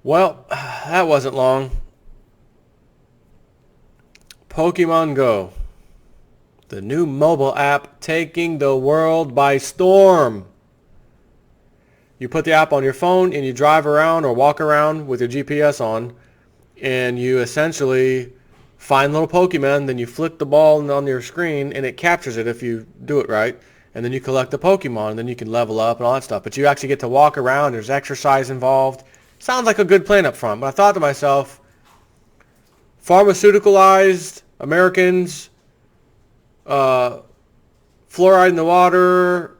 Well, that wasn't long. Pokemon Go, the new mobile app taking the world by storm. You put the app on your phone and you drive around or walk around with your GPS on, and you essentially find little Pokemon, then you flick the ball on your screen and it captures it if you do it right. And then you collect the Pokemon, and then you can level up and all that stuff. But you actually get to walk around. There's exercise involved. Sounds like a good plan up front. But I thought to myself, pharmaceuticalized Americans, fluoride in the water,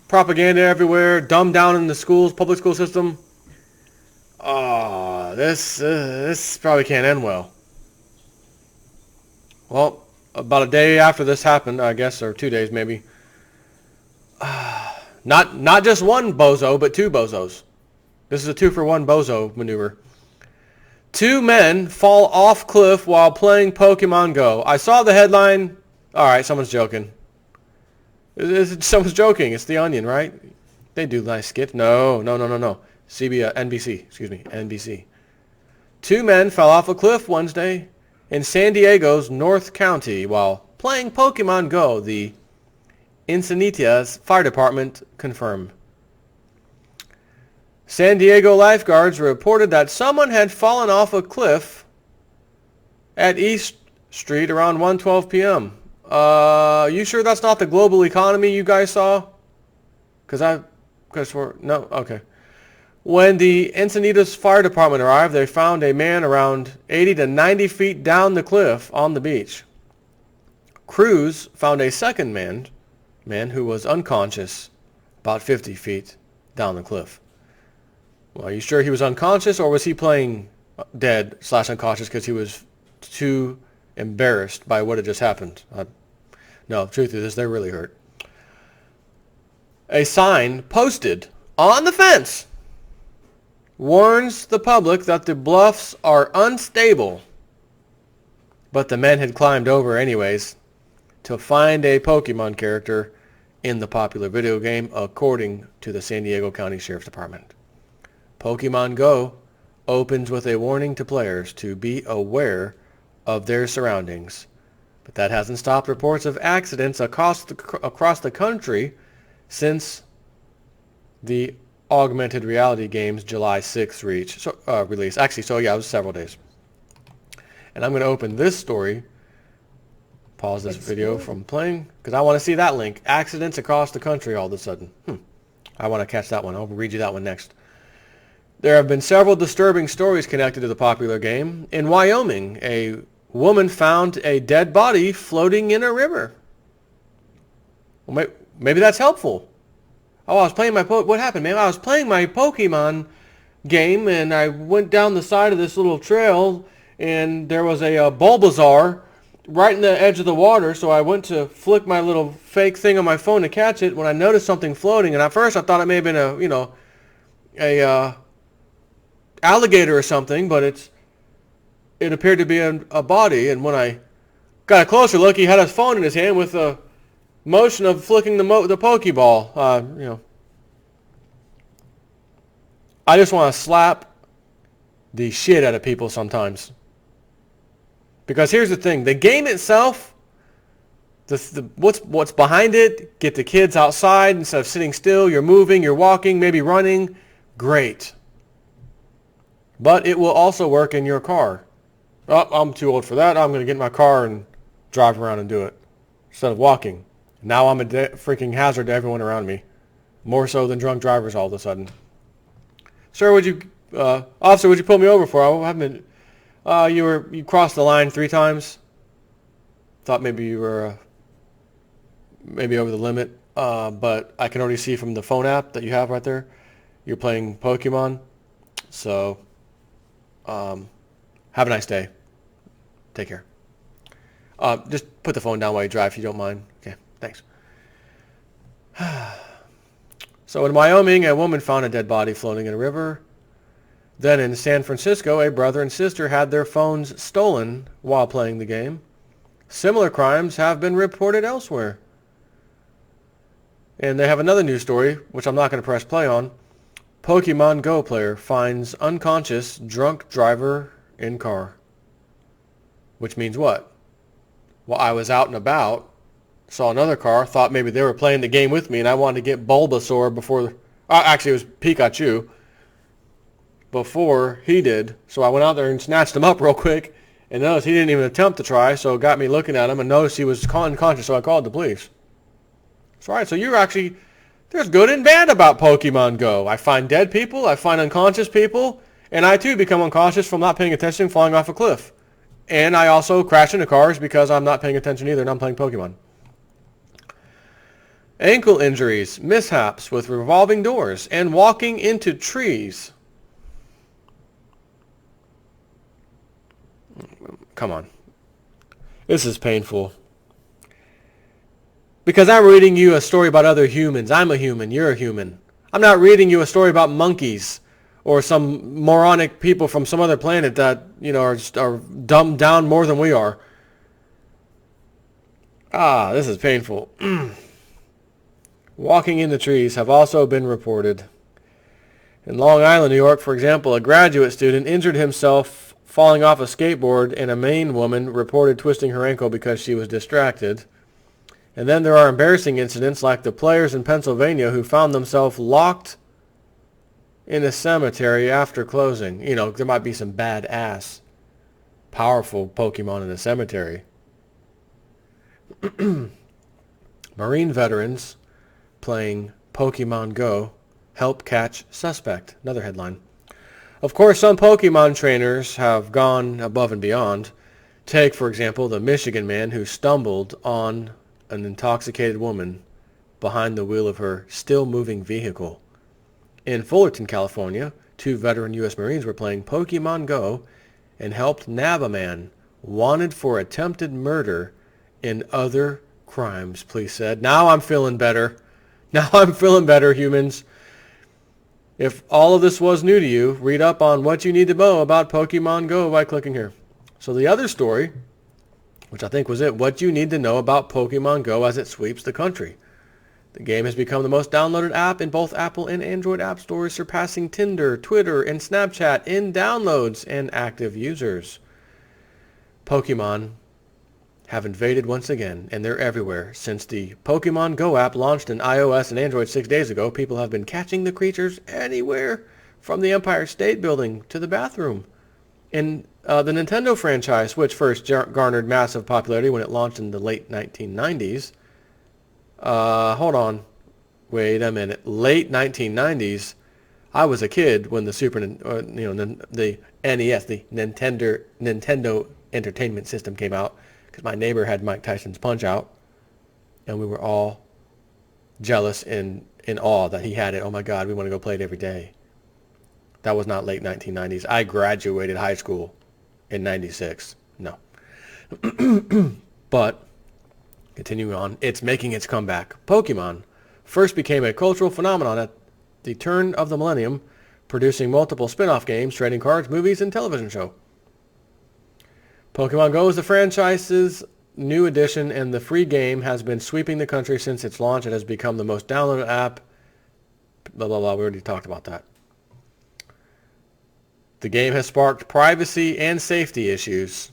propaganda everywhere, dumbed down in the schools, public school system. This probably can't end well. Well, about a day after this happened, I guess, or 2 days maybe. Not just one bozo, but two bozos. This is a 2-for-1 bozo maneuver. Two men fall off cliff while playing Pokemon Go. I saw the headline. All right, someone's joking. Someone's joking. It's The Onion, right? They do nice skits. No. NBC. Excuse me, NBC. Two men fell off a cliff Wednesday in San Diego's North County while playing Pokemon Go, the Encinitas Fire Department confirmed. San Diego lifeguards reported that someone had fallen off a cliff at East Street around 1:12 p.m. You sure that's not the global economy you guys saw? Okay. When the Encinitas Fire Department arrived, they found a man around 80 to 90 feet down the cliff on the beach. Crews found a second man who was unconscious about 50 feet down the cliff. Well, are you sure he was unconscious, or was he playing dead/unconscious because he was too embarrassed by what had just happened? No, the truth is, they're really hurt. A sign posted on the fence warns the public that the bluffs are unstable, but the men had climbed over anyways to find a Pokemon character in the popular video game, according to the San Diego County Sheriff's Department. Pokemon Go opens with a warning to players to be aware of their surroundings, but that hasn't stopped reports of accidents across the country since the augmented reality game's July 6th release. Actually, it was several days. And I'm going to open this story. Pause this video from playing because I want to see that link. Accidents across the country all of a sudden. I want to catch that one. I'll read you that one next. There have been several disturbing stories connected to the popular game. In Wyoming, a woman found a dead body floating in a river. Well, maybe that's helpful. Oh, I was playing what happened, man? I was playing my Pokemon game, and I went down the side of this little trail, and there was a Bulbasaur right in the edge of the water, so I went to flick my little fake thing on my phone to catch it when I noticed something floating, and at first I thought it may have been a alligator or something, but it appeared to be a body, and when I got a closer look, he had his phone in his hand with a motion of flicking the Pokeball. I just want to slap the shit out of people sometimes. Because here's the thing, the game itself, what's behind it, get the kids outside instead of sitting still, you're moving, you're walking, maybe running, great. But it will also work in your car. Oh, I'm too old for that. I'm going to get in my car and drive around and do it instead of walking. Now I'm a freaking hazard to everyone around me, more so than drunk drivers all of a sudden. Sir, officer, would you pull me over for? I haven't been. You crossed the line 3 times. Thought maybe you were maybe over the limit, but I can already see from the phone app that you have right there, you're playing Pokemon. So, have a nice day. Take care. Just put the phone down while you drive if you don't mind. Okay, thanks. So in Wyoming, a woman found a dead body floating in a river. Then in San Francisco, a brother and sister had their phones stolen while playing the game. Similar crimes have been reported elsewhere. And they have another news story, which I'm not going to press play on. Pokemon Go player finds unconscious drunk driver in car. Which means what? Well, I was out and about, saw another car, thought maybe they were playing the game with me, and I wanted to get Bulbasaur before... actually, it was Pikachu before he did. So I went out there and snatched him up real quick, and noticed he didn't even attempt to try, so it got me looking at him and noticed he was unconscious, so I called the police. That's right, so you're actually... There's good and bad about Pokemon Go. I find dead people, I find unconscious people, and I too become unconscious from not paying attention and falling off a cliff. And I also crash into cars because I'm not paying attention either and I'm playing Pokemon. Ankle injuries, mishaps with revolving doors, and walking into trees. Come on. This is painful. Because I'm reading you a story about other humans. I'm a human. You're a human. I'm not reading you a story about monkeys or some moronic people from some other planet that, are dumbed down more than we are. This is painful. Walking into trees have also been reported. In Long Island, New York, for example, a graduate student injured himself falling off a skateboard, and a Maine woman reported twisting her ankle because she was distracted. And then there are embarrassing incidents like the players in Pennsylvania who found themselves locked in a cemetery after closing. There might be some badass, powerful Pokemon in the cemetery. Marine veterans playing Pokemon Go help catch suspect. Another headline. Of course, some Pokemon trainers have gone above and beyond. Take, for example, the Michigan man who stumbled on an intoxicated woman behind the wheel of her still-moving vehicle. In Fullerton, California, 2 veteran U.S. Marines were playing Pokemon Go and helped nab a man wanted for attempted murder and other crimes, police said. Now I'm feeling better. Now I'm feeling better, humans. If all of this was new to you, read up on what you need to know about Pokemon Go by clicking here. So the other story, which I think was it, what you need to know about Pokemon Go as it sweeps the country. The game has become the most downloaded app in both Apple and Android app stores, surpassing Tinder, Twitter, and Snapchat in downloads and active users. Pokemon have invaded once again, and they're everywhere. Since the Pokemon Go app launched in iOS and Android 6 days ago, people have been catching the creatures anywhere, from the Empire State Building to the bathroom. And the Nintendo franchise, which first garnered massive popularity when it launched in the late 1990s. Hold on. Wait a minute. Late 1990s. I was a kid when the the NES, the Nintendo Entertainment System came out, because my neighbor had Mike Tyson's Punch-Out, and we were all jealous and in awe that he had it. Oh my God, we want to go play it every day. That was not late 1990s. I graduated high school in 96. No. But, continuing on, it's making its comeback. Pokemon first became a cultural phenomenon at the turn of the millennium, producing multiple spin-off games, trading cards, movies, and television show. Pokemon Go is the franchise's new edition, and the free game has been sweeping the country since its launch. It has become the most downloaded app. Blah, blah, blah. We already talked about that. The game has sparked privacy and safety issues.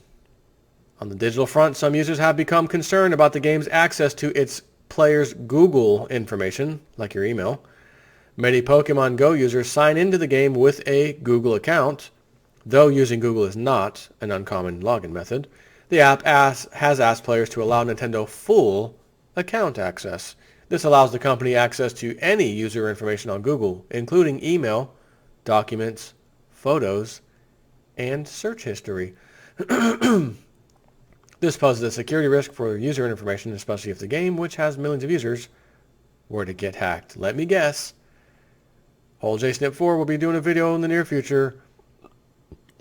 On the digital front, some users have become concerned about the game's access to its players' Google information, like your email. Many Pokemon Go users sign into the game with a Google account, though using Google is not an uncommon login method. The app has asked players to allow Nintendo full account access. This allows the company access to any user information on Google, including email, documents, photos, and search history. This poses a security risk for user information, especially if the game, which has millions of users, were to get hacked. Let me guess. Old JSnip4 will be doing a video in the near future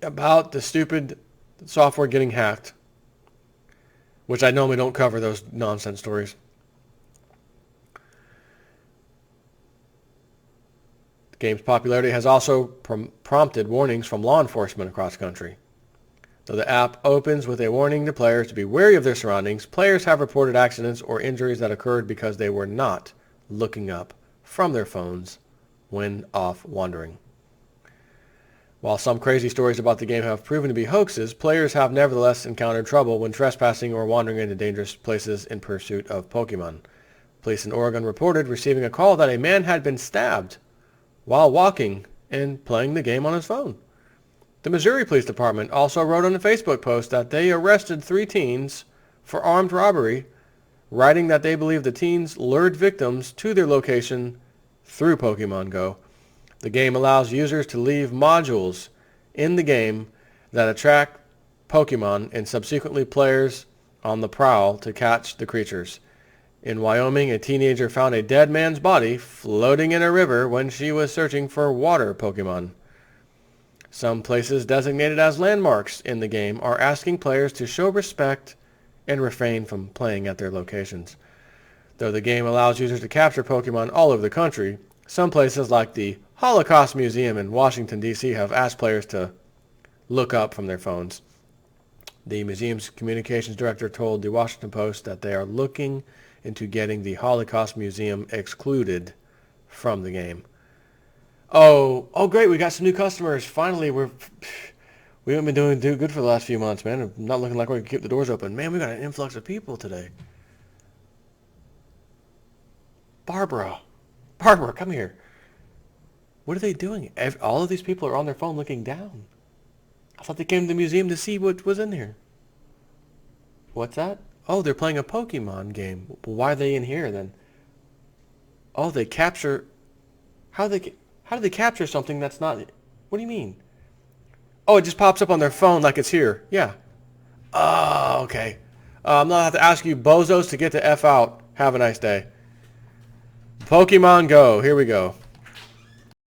about the stupid software getting hacked, which I normally don't cover those nonsense stories. The game's popularity has also prompted warnings from law enforcement across the country. Though the app opens with a warning to players to be wary of their surroundings, players have reported accidents or injuries that occurred because they were not looking up from their phones when off wandering. While some crazy stories about the game have proven to be hoaxes, players have nevertheless encountered trouble when trespassing or wandering into dangerous places in pursuit of Pokemon. Police in Oregon reported receiving a call that a man had been stabbed while walking and playing the game on his phone. The Missouri Police Department also wrote on a Facebook post that they arrested 3 teens for armed robbery, writing that they believe the teens lured victims to their location through Pokemon Go. The game allows users to leave modules in the game that attract Pokemon and subsequently players on the prowl to catch the creatures. In Wyoming, a teenager found a dead man's body floating in a river when she was searching for water Pokemon. Some places designated as landmarks in the game are asking players to show respect and refrain from playing at their locations. Though the game allows users to capture Pokemon all over the country, some places like the Holocaust Museum in Washington, D.C. have asked players to look up from their phones. The museum's communications director told the Washington Post that they are looking into getting the Holocaust Museum excluded from the game. Oh, great, we got some new customers. Finally, we haven't been doing good for the last few months, man. Not looking like we can keep the doors open. Man, we got an influx of people today. Barbara, come here. What are they doing? All of these people are on their phone looking down. I thought they came to the museum to see what was in here. What's that? Oh, they're playing a Pokemon game. Why are they in here then? Oh, they capture... How do they capture something that's not... What do you mean? Oh, it just pops up on their phone like it's here. Yeah. Oh, okay. I'm going to have to ask you bozos to get the F out. Have a nice day. Pokemon Go. Here we go.